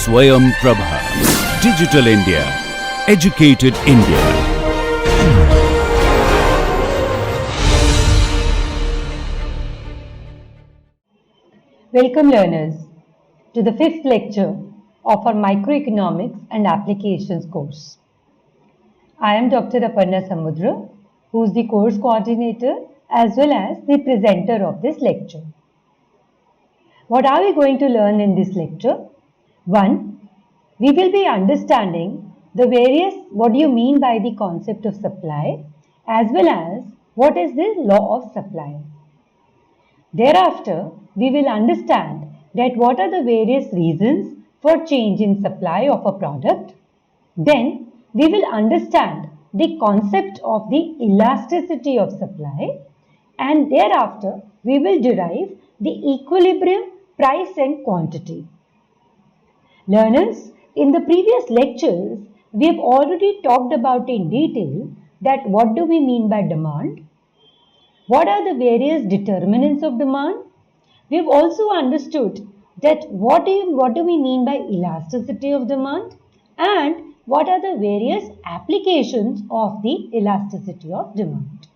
Swayam Prabha. Digital India. Educated India. Welcome learners to the fifth lecture of our Microeconomics and Applications course. I am Dr. Aparna Samudra, who is the course coordinator as well as the presenter of this lecture. What are we going to learn in this lecture? 1. We will be understanding the various what do you mean by the concept of supply as well as what is the law of supply. Thereafter, we will understand that what are the various reasons for change in supply of a product. Then, we will understand the concept of the elasticity of supply, and thereafter, we will derive the equilibrium price and quantity. Learners, in the previous lectures, we have already talked about in detail that what do we mean by demand, what are the various determinants of demand. We have also understood that what do we mean by elasticity of demand and what are the various applications of the elasticity of demand.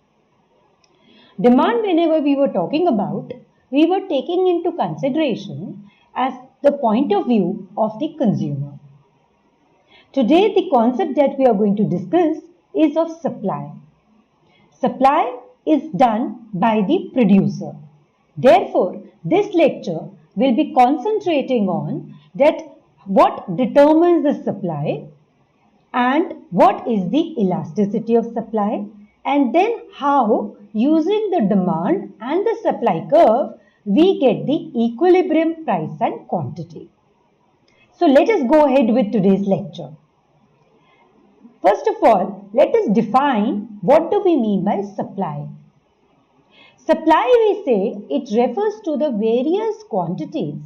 Demand, whenever we were talking about, we were taking into consideration as the point of view of the consumer. Today, the concept that we are going to discuss is of supply. Supply is done by the producer. Therefore, this lecture will be concentrating on that what determines the supply and what is the elasticity of supply, and then how using the demand and the supply curve we get the equilibrium price and quantity. So let us go ahead with today's lecture. First of all, let us define what do we mean by supply. Supply, we say, it refers to the various quantities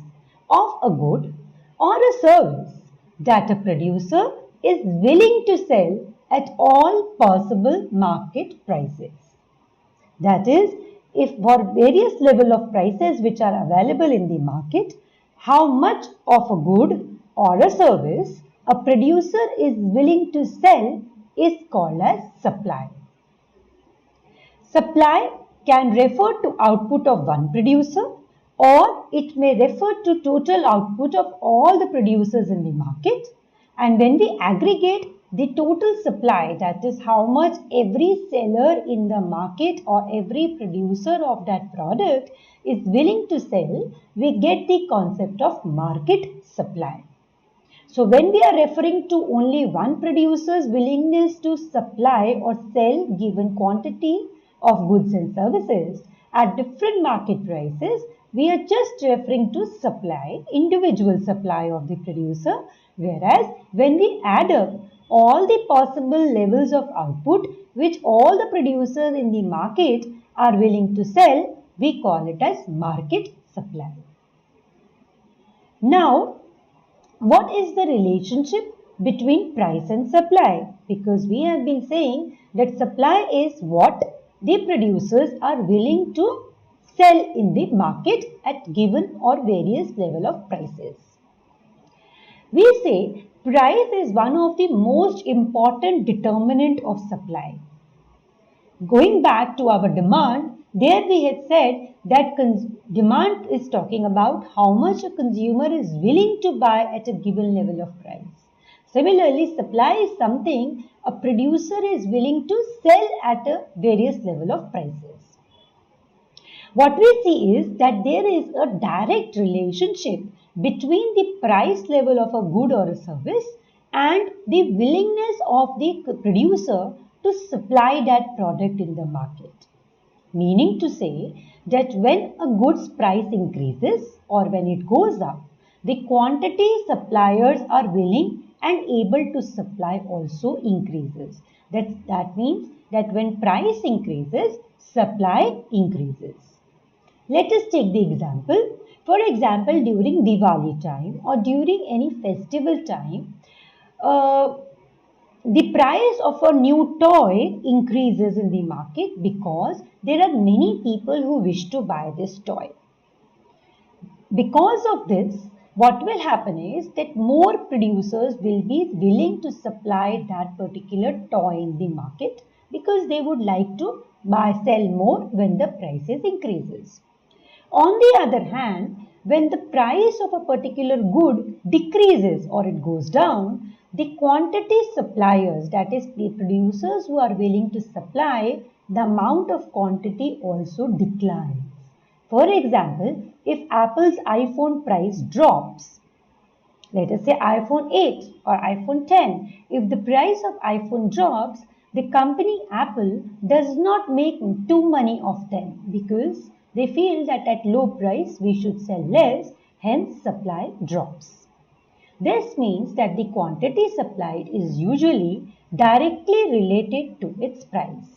of a good or a service that a producer is willing to sell at all possible market prices. That is, if for various level of prices which are available in the market, how much of a good or a service a producer is willing to sell is called as supply. Supply can refer to output of one producer or it may refer to total output of all the producers in the market, and when we aggregate the total supply, that is how much every seller in the market or every producer of that product is willing to sell, we get the concept of market supply. So when we are referring to only one producer's willingness to supply or sell given quantity of goods and services at different market prices, we are just referring to supply, individual supply of the producer, whereas when we add up all the possible levels of output which all the producers in the market are willing to sell, we call it as market supply. Now, what is the relationship between price and supply? Because we have been saying that supply is what the producers are willing to sell in the market at given or various level of prices. We say price is one of the most important determinant of supply. Going back to our demand, there we had said that demand is talking about how much a consumer is willing to buy at a given level of price. Similarly, supply is something a producer is willing to sell at a various level of prices. What we see is that there is a direct relationship between the price level of a good or a service and the willingness of the producer to supply that product in the market. Meaning to say that when a goods price increases or when it goes up, the quantity suppliers are willing and able to supply also increases. That means that when price increases, supply increases. Let us take the example. For example, during Diwali time or during any festival time, the price of a new toy increases in the market because there are many people who wish to buy this toy. Because of this, what will happen is that more producers will be willing to supply that particular toy in the market because they would like to sell more when the prices increases. On the other hand, when the price of a particular good decreases or it goes down, the quantity suppliers, that is the producers who are willing to supply, the amount of quantity also declines. For example, if Apple's iPhone price drops, let us say iPhone 8 or iPhone 10, if the price of iPhone drops, the company Apple does not make too money of them because they feel that at low price we should sell less, hence supply drops. This means that the quantity supplied is usually directly related to its price.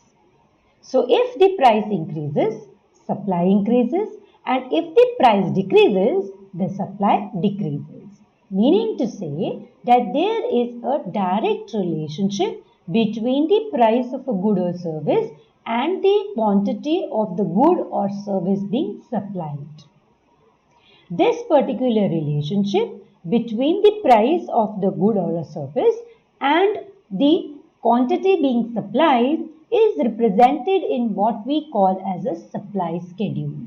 So if the price increases, supply increases, and if the price decreases, the supply decreases. Meaning to say that there is a direct relationship between the price of a good or service and the quantity of the good or service being supplied. This particular relationship between the price of the good or a service and the quantity being supplied is represented in what we call as a supply schedule.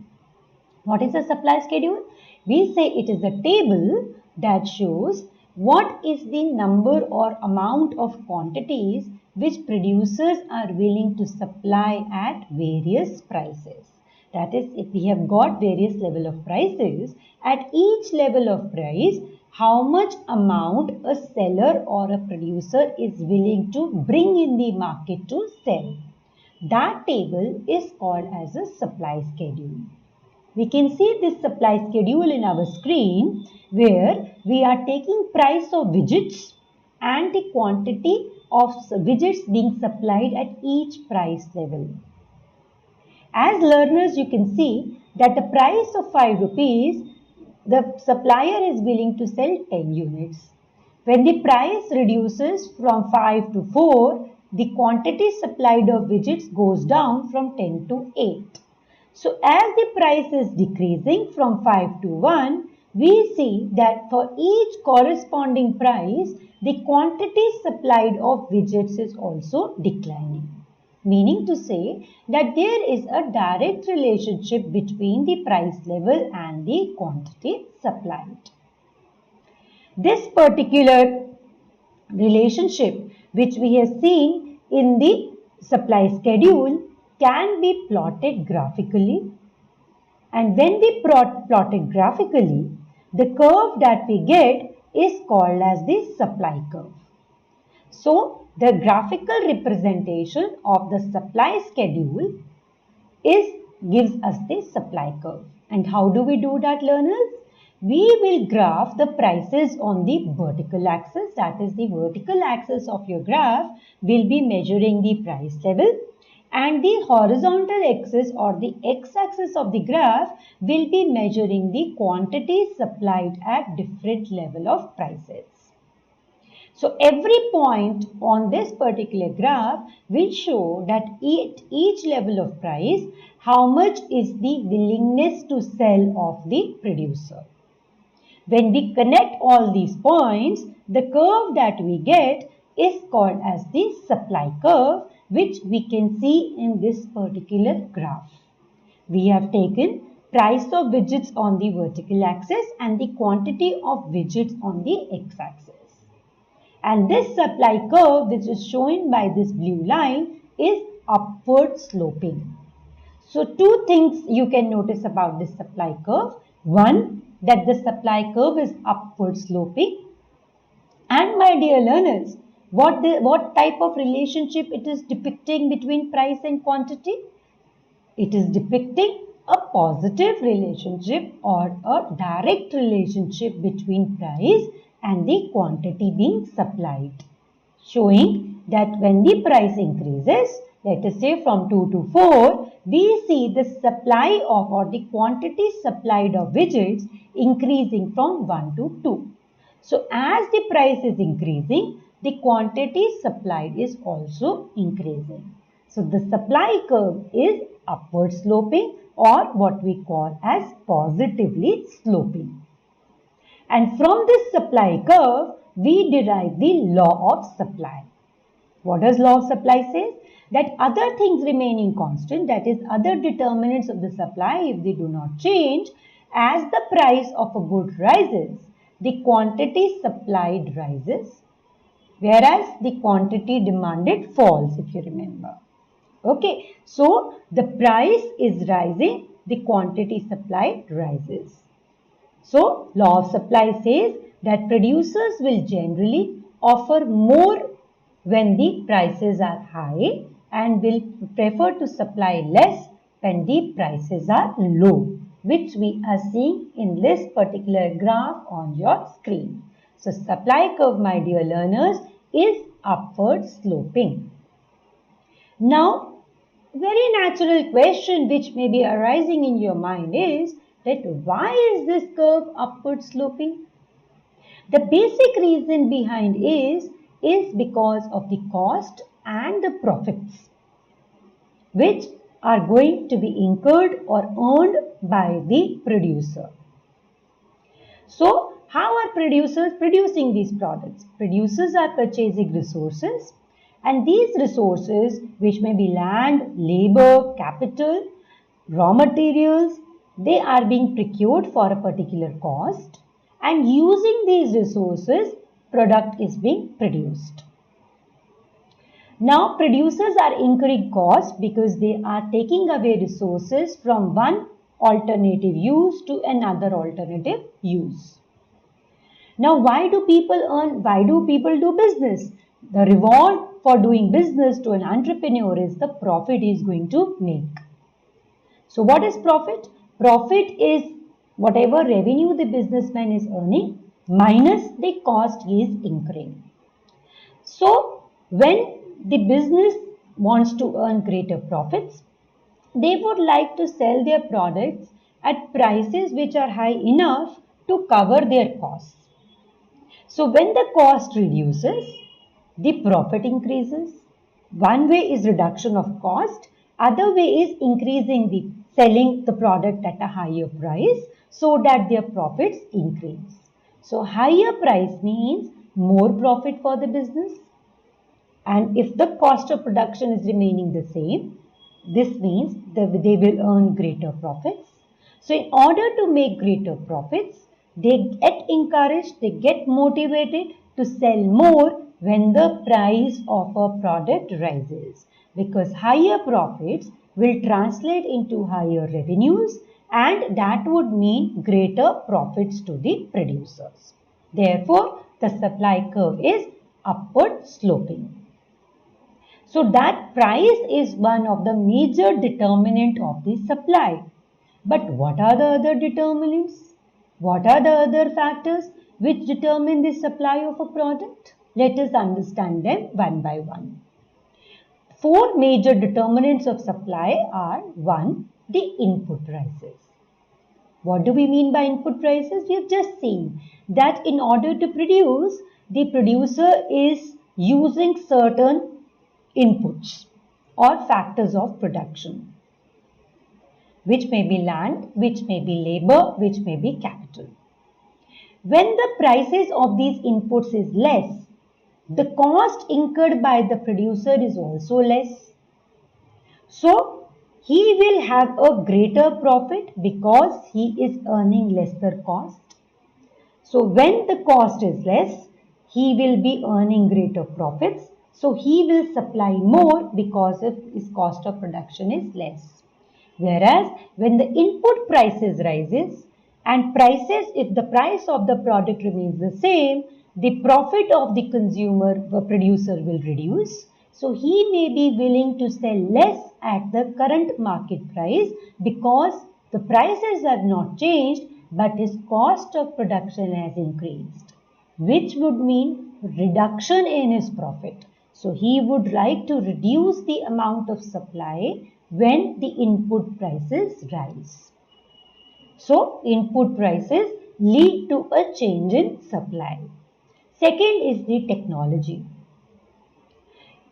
What is a supply schedule? We say it is a table that shows what is the number or amount of quantities which producers are willing to supply at various prices. That is, if we have got various level of prices, at each level of price, how much amount a seller or a producer is willing to bring in the market to sell. That table is called as a supply schedule. We can see this supply schedule in our screen where we are taking price of widgets and the quantity of widgets being supplied at each price level. As learners, you can see that the price of 5 rupees, the supplier is willing to sell 10 units. When the price reduces from 5 to 4, the quantity supplied of widgets goes down from 10 to 8. So as the price is decreasing from 5 to 1, we see that for each corresponding price, the quantity supplied of widgets is also declining. Meaning to say that there is a direct relationship between the price level and the quantity supplied. This particular relationship which we have seen in the supply schedule can be plotted graphically, and when we plot it graphically, the curve that we get is called as the supply curve. So, the graphical representation of the supply schedule gives us the supply curve. And how do we do that, learners? We will graph the prices on the vertical axis, that is the vertical axis of your graph will be measuring the price level, and the horizontal axis or the x-axis of the graph will be measuring the quantity supplied at different level of prices. So every point on this particular graph will show that at each level of price, how much is the willingness to sell of the producer. When we connect all these points, the curve that we get is called as the supply curve, which we can see in this particular graph. We have taken price of widgets on the vertical axis and the quantity of widgets on the x-axis. And this supply curve, which is shown by this blue line, is upward sloping. So two things you can notice about this supply curve. One, that the supply curve is upward sloping. And my dear learners, what type of relationship it is depicting between price and quantity? It is depicting a positive relationship or a direct relationship between price and the quantity being supplied, showing that when the price increases, let us say from 2 to 4, we see the supply of or the quantity supplied of widgets increasing from 1 to 2. So as the price is increasing, the quantity supplied is also increasing. So the supply curve is upward sloping or what we call as positively sloping. And from this supply curve, we derive the law of supply. What does law of supply say? That other things remaining constant, that is other determinants of the supply, if they do not change, as the price of a good rises, the quantity supplied rises, whereas the quantity demanded falls, if you remember. Okay, so the price is rising, the quantity supplied rises. So, law of supply says that producers will generally offer more when the prices are high and will prefer to supply less when the prices are low, which we are seeing in this particular graph on your screen. So, supply curve, my dear learners, is upward sloping. Now, very natural question which may be arising in your mind is that why is this curve upward sloping? The basic reason behind is because of the cost and the profits which are going to be incurred or earned by the producer. So, how are producers producing these products? Producers are purchasing resources, and these resources, which may be land, labor, capital, raw materials, they are being procured for a particular cost, and using these resources, product is being produced. Now, producers are incurring costs because they are taking away resources from one alternative use to another alternative use. Now, why do people earn? Why do people do business? The reward for doing business to an entrepreneur is the profit he is going to make. So, what is profit? Profit is whatever revenue the businessman is earning minus the cost he is incurring. So, when the business wants to earn greater profits, they would like to sell their products at prices which are high enough to cover their costs. So when the cost reduces, the profit increases. One way is reduction of cost, other way is selling the product at a higher price so that their profits increase. So higher price means more profit for the business. And if the cost of production is remaining the same, this means that they will earn greater profits. So in order to make greater profits, they get encouraged, they get motivated to sell more when the price of a product rises, because higher profits will translate into higher revenues, and that would mean greater profits to the producers. Therefore, the supply curve is upward sloping. So that price is one of the major determinant of the supply. But what are the other determinants? What are the other factors which determine the supply of a product? Let us understand them one by one. Four major determinants of supply are: 1. The input prices. What do we mean by input prices? We have just seen that in order to produce, the producer is using certain inputs or factors of production, which may be land, which may be labor, which may be capital. When the prices of these inputs is less, the cost incurred by the producer is also less. So, he will have a greater profit because he is earning lesser cost. So, when the cost is less, he will be earning greater profits. So, he will supply more because of his cost of production is less. Whereas, when the input prices rises and if the price of the product remains the same, the profit of the producer will reduce. So, he may be willing to sell less at the current market price because the prices have not changed, but his cost of production has increased, which would mean reduction in his profit. So he would like to reduce the amount of supply when the input prices rise. So input prices lead to a change in supply. Second is the technology.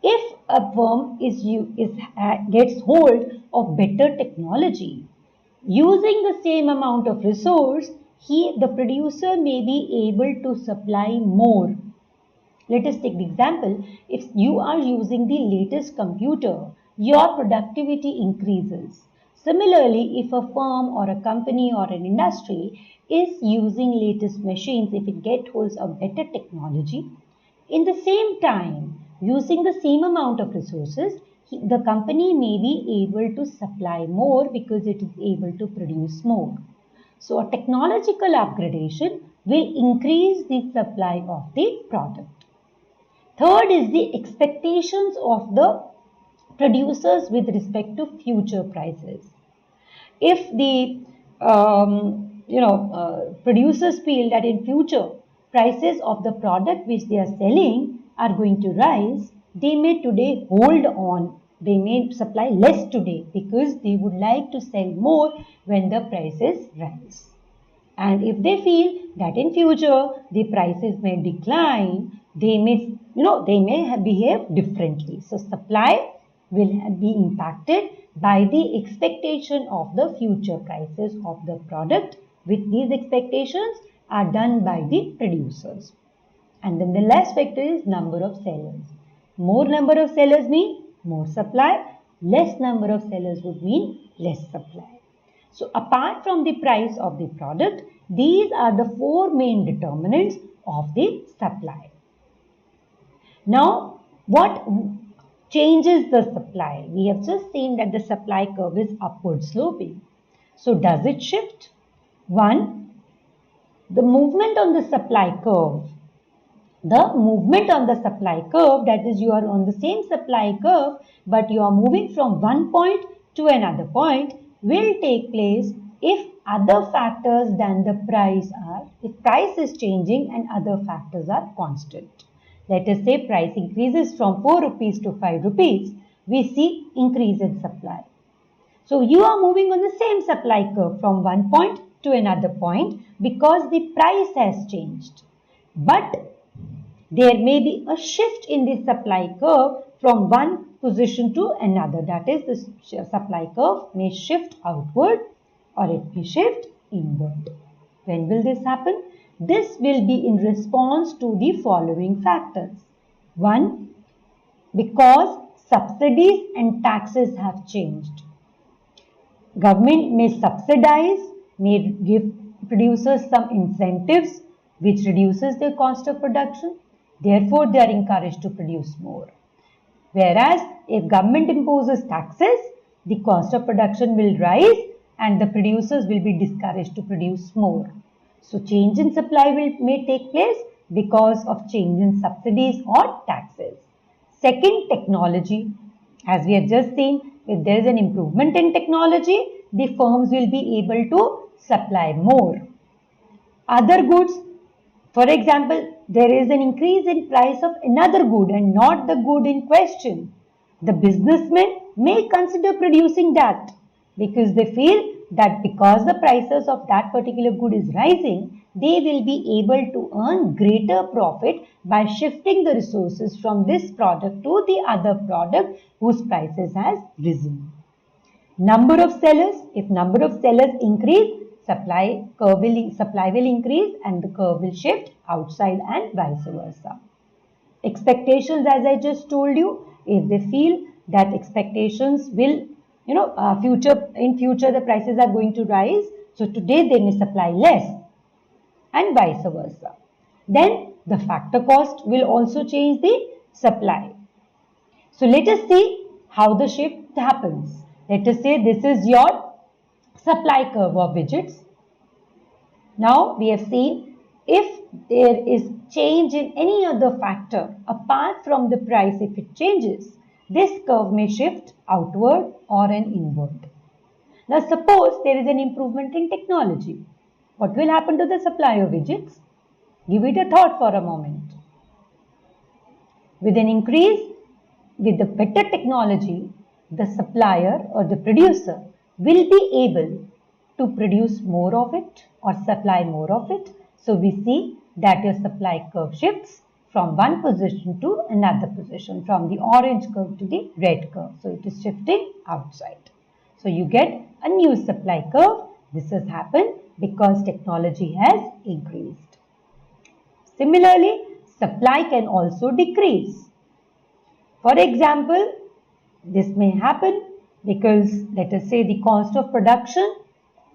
If a firm gets hold of better technology, using the same amount of resource, the producer may be able to supply more. Let us take the example. If you are using the latest computer, your productivity increases. Similarly, if a firm or a company or an industry is using latest machines, if it gets hold of better technology, in the same time, using the same amount of resources, the company may be able to supply more because it is able to produce more. So a technological upgradation will increase the supply of the product. Third is the expectations of the producers with respect to future prices. If the producers feel that in future prices of the product which they are selling are going to rise, they may today hold on. They may supply less today because they would like to sell more when the prices rise. And if they feel that in future the prices may decline, they may behave differently. So supply will be impacted by the expectation of the future prices of the product, which these expectations are done by the producers. And then the last factor is number of sellers. More number of sellers mean more supply, less number of sellers would mean less supply. So apart from the price of the product, these are the four main determinants of the supply. Now, what changes the supply? We have just seen that the supply curve is upward sloping. So does it shift? One, the movement on the supply curve. The movement on the supply curve, that is, you are on the same supply curve, but you are moving from one point to another point, will take place if other factors than the price if price is changing and other factors are constant. Let us say price increases from 4 rupees to 5 rupees, we see increase in supply. So you are moving on the same supply curve from one point to another point because the price has changed. But there may be a shift in the supply curve from one position to another. That is, the supply curve may shift outward or it may shift inward. When will this happen? This will be in response to the following factors. One, because subsidies and taxes have changed. Government may subsidize, may give producers some incentives which reduces their cost of production. Therefore, they are encouraged to produce more. Whereas, if government imposes taxes, the cost of production will rise and the producers will be discouraged to produce more. So, change in supply may take place because of change in subsidies or taxes. Second, technology. As we have just seen, if there is an improvement in technology, the firms will be able to supply more. Other goods, for example, there is an increase in price of another good and not the good in question. The businessmen may consider producing that because they feel that because the prices of that particular good is rising, they will be able to earn greater profit by shifting the resources from this product to the other product whose prices has risen. Number of sellers, if number of sellers increase, supply will increase and the curve will shift outside and vice versa. Expectations, as I just told you, if they feel that expectations will, in future the prices are going to rise, so today they may supply less and vice versa. Then the factor cost will also change the supply. So let us see how the shift happens. Let us say this is your supply curve of widgets. Now we have seen if there is change in any other factor apart from the price, if it changes, this curve may shift outward or an inward. Now suppose there is an improvement in technology. What will happen to the supply of widgets? Give it a thought for a moment. With an increase, with the better technology, the supplier or the producer will be able to produce more of it or supply more of it. So we see that your supply curve shifts from one position to another position, from the orange curve to the red curve. So it is shifting outside. So you get a new supply curve. This has happened because technology has increased. Similarly, supply can also decrease. For example, this may happen because let us say the cost of production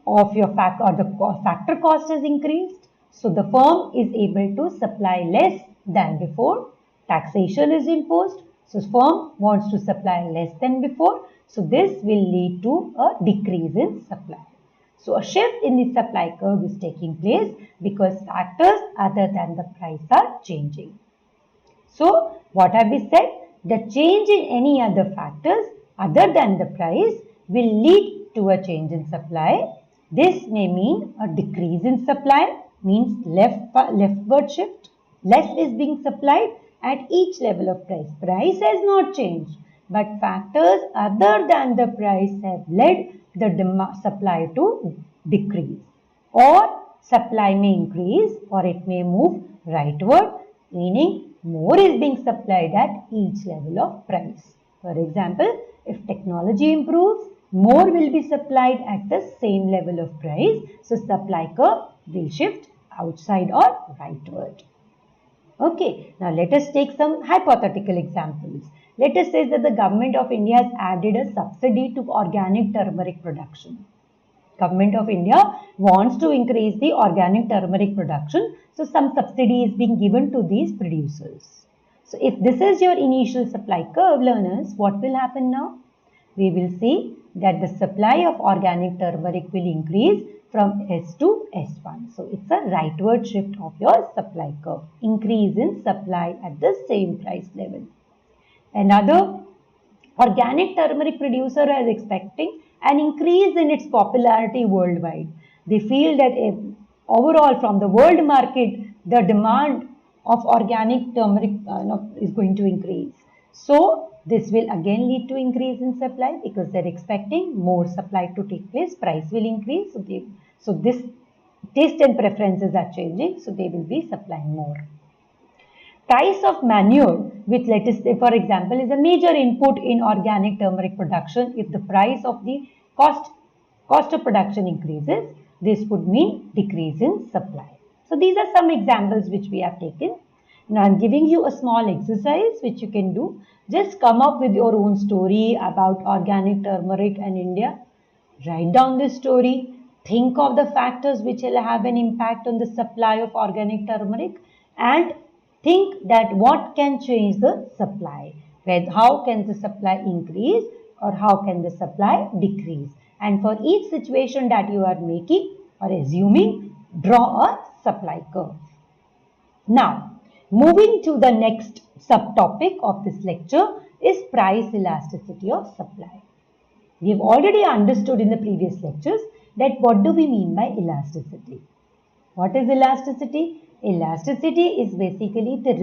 of your factor cost has increased. So the firm is able to supply less than before. Taxation is imposed. So firm wants to supply less than before. So this will lead to a decrease in supply. So a shift in the supply curve is taking place because factors other than the price are changing. So what have we said? The change in any other factors other than the price will lead to a change in supply. This may mean a decrease in supply, means leftward shift. Less is being supplied at each level of price. Price has not changed, but factors other than the price have led the supply to decrease. Or supply may increase or it may move rightward, meaning more is being supplied at each level of price. For example, if technology improves, more will be supplied at the same level of price. So supply curve will shift outside or rightward. Okay, now let us take some hypothetical examples. Let us say that the government of India has added a subsidy to organic turmeric production. Government of India wants to increase the organic turmeric production, so some subsidy is being given to these producers. So if this is your initial supply curve, learners, what will happen now? We will see that the supply of organic turmeric will increase from S to S1. So it's a rightward shift of your supply curve, increase in supply at the same price level. Another organic turmeric producer is expecting an increase in its popularity worldwide. They feel that overall from the world market, the demand of organic turmeric is going to increase. So this will again lead to increase in supply because they're expecting more supply to take place. Price will increase. So this taste and preferences are changing. So they will be supplying more. Price of manure, which let us say for example is a major input in organic turmeric production. If the price of the cost of production increases, this would mean decrease in supply. So these are some examples which we have taken. Now I am giving you a small exercise which you can do. Just come up with your own story about organic turmeric and India. Write down this story. Think of the factors which will have an impact on the supply of organic turmeric and think that what can change the supply. How can the supply increase or how can the supply decrease? And for each situation that you are making or assuming, draw a supply curve. Now, moving to the next subtopic of this lecture is price elasticity of supply. We have already understood in the previous lectures that what do we mean by elasticity. What is elasticity? Elasticity is basically the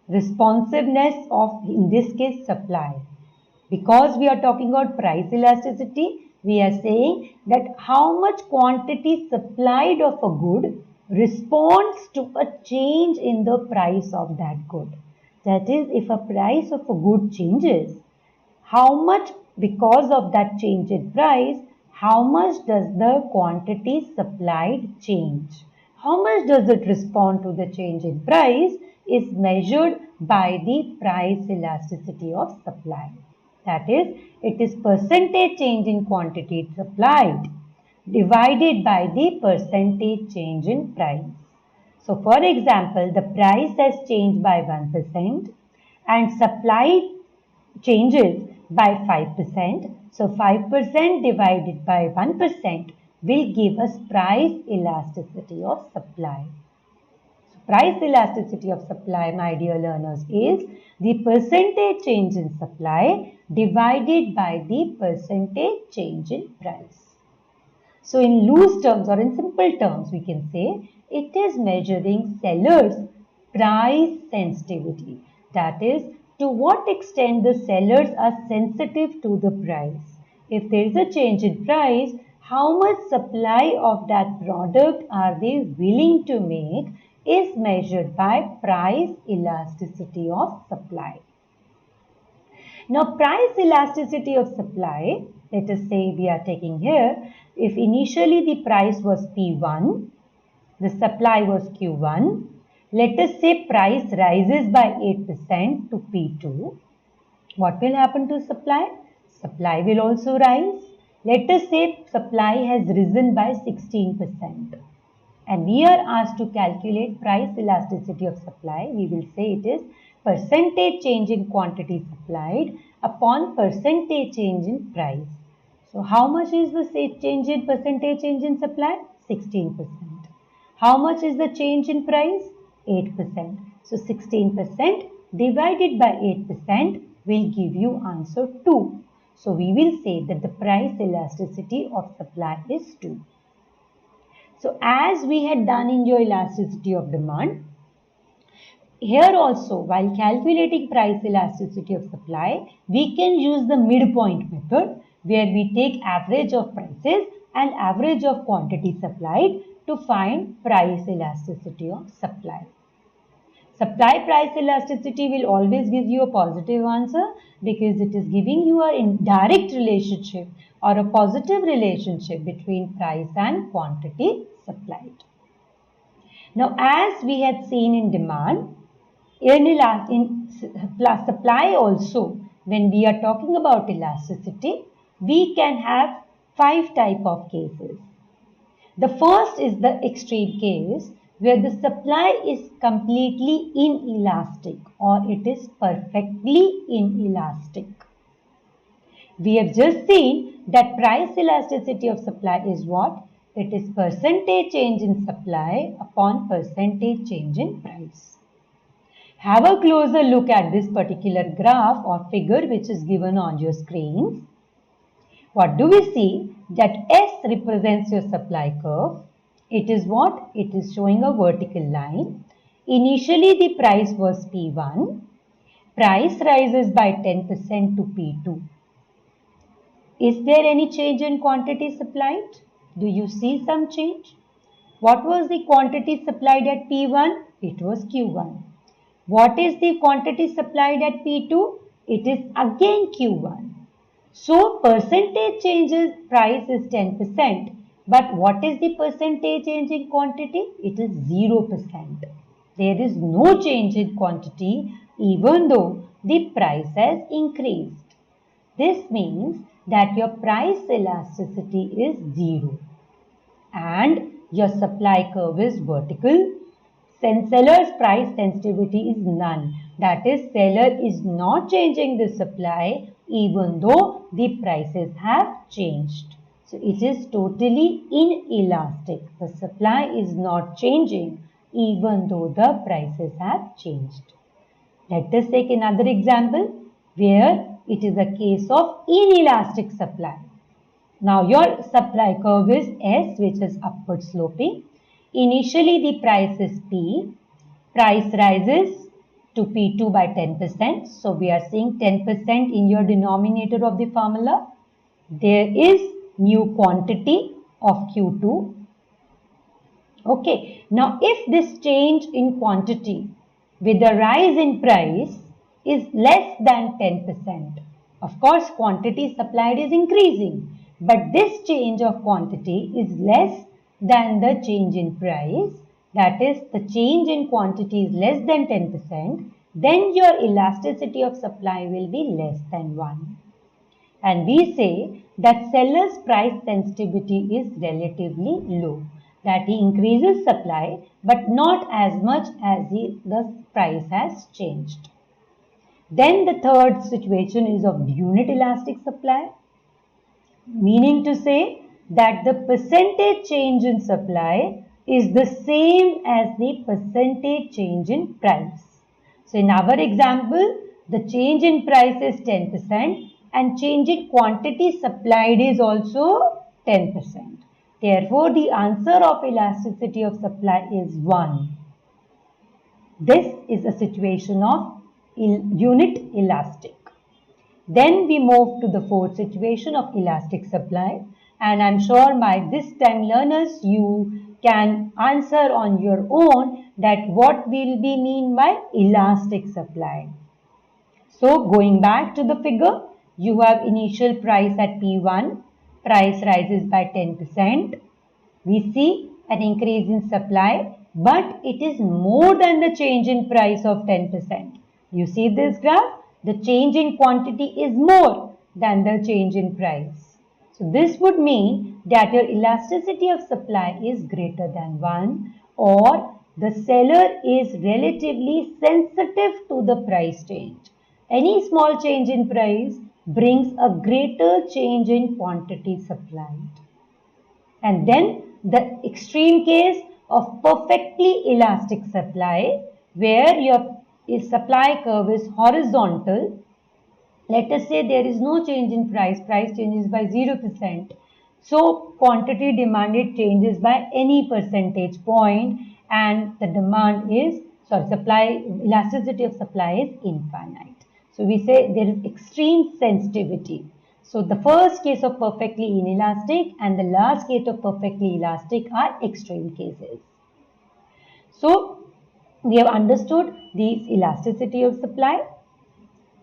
responsiveness of, in this case, supply. Because we are talking about price elasticity, we are saying that how much quantity supplied of a good responds to a change in the price of that good. That is, if a price of a good changes, how much because of that change in price, how much does the quantity supplied change? How much does it respond to the change in price is measured by the price elasticity of supply. That is, it is percentage change in quantity supplied divided by the percentage change in price. So for example, the price has changed by 1% and supply changes by 5%. So 5% divided by 1% will give us price elasticity of supply. So price elasticity of supply, my dear learners, is the percentage change in supply divided by the percentage change in price. So in loose terms or in simple terms, we can say it is measuring sellers' price sensitivity. That is, to what extent the sellers are sensitive to the price. If there is a change in price, how much supply of that product are they willing to make is measured by price elasticity of supply. Now, price elasticity of supply, let us say we are taking here, if initially the price was P1, the supply was Q1, let us say price rises by 8% to P2, what will happen to supply? Supply will also rise. Let us say supply has risen by 16%. And we are asked to calculate price elasticity of supply. We will say it is percentage change in quantity supplied upon percentage change in price. So how much is the change in percentage change in supply? 16%. How much is the change in price? 8%. So 16% divided by 8% will give you answer 2. So we will say that the price elasticity of supply is 2. So as we had done in your elasticity of demand, here also while calculating price elasticity of supply, we can use the midpoint method where we take average of prices and average of quantity supplied to find price elasticity of supply. Supply price elasticity will always give you a positive answer because it is giving you a indirect relationship or a positive relationship between price and quantity supplied. Now, as we had seen in demand, in supply also, when we are talking about elasticity, we can have 5 type of cases. The first is the extreme case where the supply is completely inelastic or it is perfectly inelastic. We have just seen that price elasticity of supply is what? It is percentage change in supply upon percentage change in price. Have a closer look at this particular graph or figure which is given on your screens. What do we see? That S represents your supply curve. It is what? It is showing a vertical line. Initially the price was P1. Price rises by 10% to P2. Is there any change in quantity supplied? Do you see some change? What was the quantity supplied at P1? It was Q1. What is the quantity supplied at P2? It is again Q1. So percentage change in price is 10%. But what is the percentage change in quantity? It is 0%. There is no change in quantity even though the price has increased. This means that your price elasticity is 0 and your supply curve is vertical. Seller's price sensitivity is none. That is, seller is not changing the supply even though the prices have changed. So it is totally inelastic. The supply is not changing even though the prices have changed. Let us take another example where it is a case of inelastic supply. Now your supply curve is S, which is upward sloping. Initially the price is P. Price rises to P2 by 10%. So we are seeing 10% in your denominator of the formula. There is new quantity of Q2. Okay. Now if this change in quantity with the rise in price is less than 10%, of course quantity supplied is increasing. But this change of quantity is less than the change in price, that is the change in quantity is less than 10%, then your elasticity of supply will be less than 1. And we say that seller's price sensitivity is relatively low, that he increases supply but not as much as the price has changed. Then the third situation is of unit elastic supply. Meaning to say that the percentage change in supply is the same as the percentage change in price. So in our example, the change in price is 10% and change in quantity supplied is also 10%. Therefore, the answer of elasticity of supply is 1. This is a situation of unit elastic. Then we move to the fourth situation of elastic supply, and I'm sure by this time learners you can answer on your own that what will be mean by elastic supply. So going back to the figure, you have initial price at P1, price rises by 10%. We see an increase in supply, but it is more than the change in price of 10%. You see this graph? The change in quantity is more than the change in price. So this would mean that your elasticity of supply is greater than 1, or the seller is relatively sensitive to the price change. Any small change in price brings a greater change in quantity supplied. And then the extreme case of perfectly elastic supply, where your supply curve is horizontal. Let us say there is no change in price changes by 0%. So quantity demanded changes by any percentage point, and the elasticity of supply is infinite. So we say there is extreme sensitivity. So the first case of perfectly inelastic and the last case of perfectly elastic are extreme cases. So we have understood the elasticity of supply.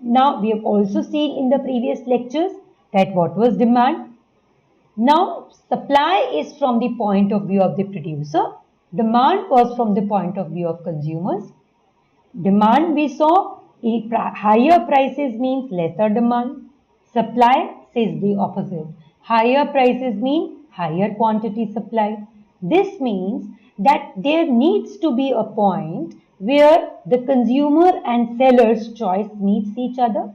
Now we have also seen in the previous lectures that what was demand. Now supply is from the point of view of the producer. Demand was from the point of view of consumers. Demand we saw, higher prices means lesser demand. Supply says the opposite. Higher prices mean higher quantity supplied. This means that there needs to be a point where the consumer and seller's choice meets each other.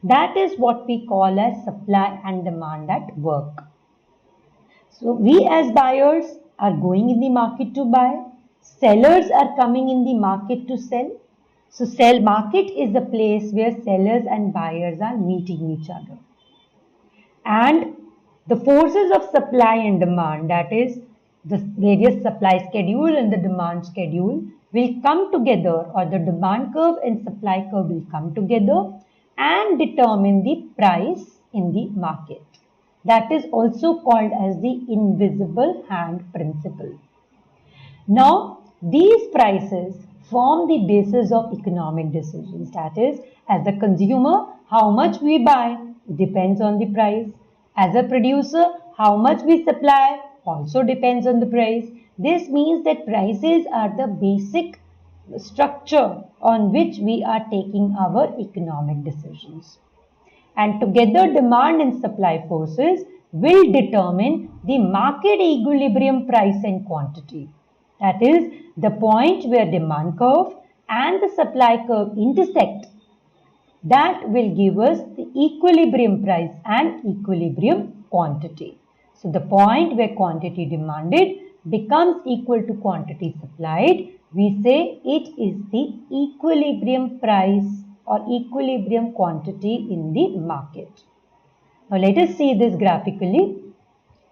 That is what we call as supply and demand at work. So we as buyers are going in the market to buy. Sellers are coming in the market to sell. So market is the place where sellers and buyers are meeting each other. And the forces of supply and demand, that is the various supply schedule and the demand schedule, will come together, or the demand curve and supply curve will come together and determine the price in the market. That is also called as the invisible hand principle. Now, these prices form the basis of economic decisions. That is, as a consumer, how much we buy depends on the price. As a producer, how much we supply also depends on the price. This means that prices are the basic structure on which we are taking our economic decisions. And together, demand and supply forces will determine the market equilibrium price and quantity. That is the point where demand curve and the supply curve intersect. That will give us the equilibrium price and equilibrium quantity. So the point where quantity demanded becomes equal to quantity supplied, we say it is the equilibrium price or equilibrium quantity in the market. Now let us see this graphically.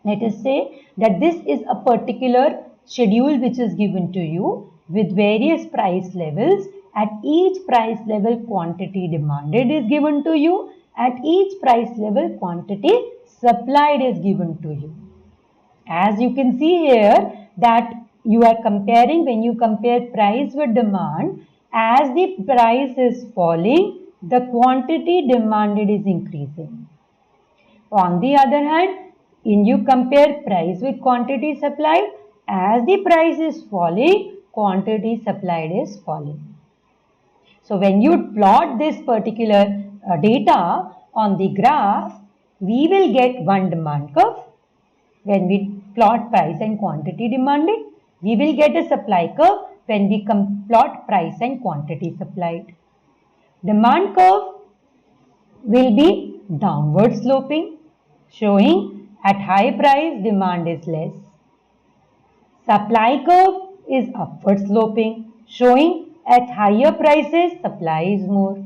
Let us say that this is a particular schedule which is given to you with various price levels. At each price level, quantity demanded is given to you. At each price level, quantity supplied is given to you. As you can see here that you are comparing, when you compare price with demand, as the price is falling, the quantity demanded is increasing. On the other hand, when you compare price with quantity supplied, as the price is falling, quantity supplied is falling. So when you plot this particular data on the graph, we will get one demand curve. When we plot price and quantity demanded, we will get a supply curve when we plot price and quantity supplied. Demand curve will be downward sloping, showing at high price demand is less. Supply curve is upward sloping, showing at higher prices supply is more.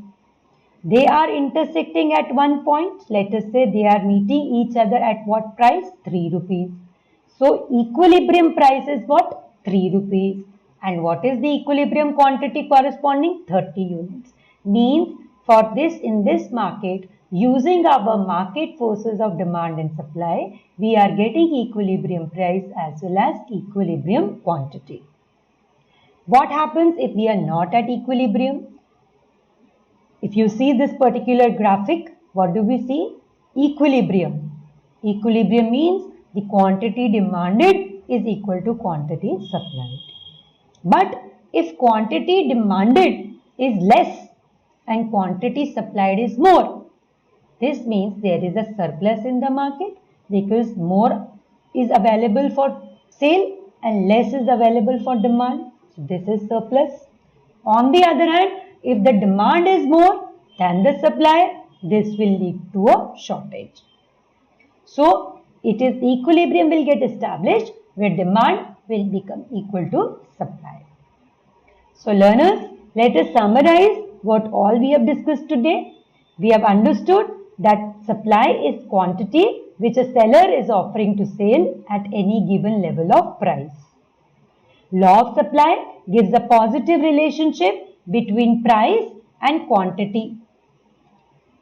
They are intersecting at one point. Let us say they are meeting each other at what price? 3 rupees. So equilibrium price is what? 3 rupees. And what is the equilibrium quantity corresponding? 30 units. Means for this, in this market, using our market forces of demand and supply, we are getting equilibrium price as well as equilibrium quantity. What happens if we are not at equilibrium? If you see this particular graphic, what do we see? Equilibrium. Equilibrium means the quantity demanded is equal to quantity supplied. But if quantity demanded is less and quantity supplied is more, this means there is a surplus in the market because more is available for sale and less is available for demand. So this is surplus. On the other hand, if the demand is more than the supply, this will lead to a shortage. So it is equilibrium will get established where demand will become equal to supply. So learners, let us summarize what all we have discussed today. We have understood that supply is quantity which a seller is offering to sell at any given level of price. Law of supply gives a positive relationship between price and quantity.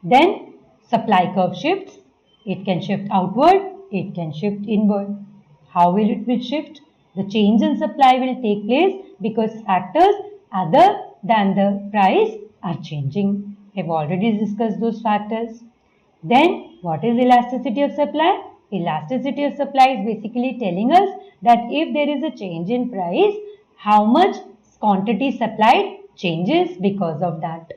Then supply curve shifts. It can shift outward, it can shift inward. How will it shift? The change in supply will take place because factors other than the price are changing. We have already discussed those factors. Then what is elasticity of supply? Elasticity of supply is basically telling us that if there is a change in price, how much quantity supplied changes because of that.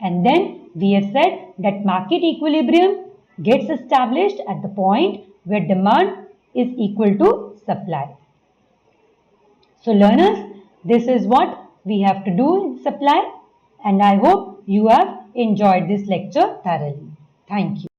And then we have said that market equilibrium gets established at the point where demand is equal to supply. So learners, this is what we have to do in supply, and I hope you have enjoyed this lecture thoroughly. Thank you.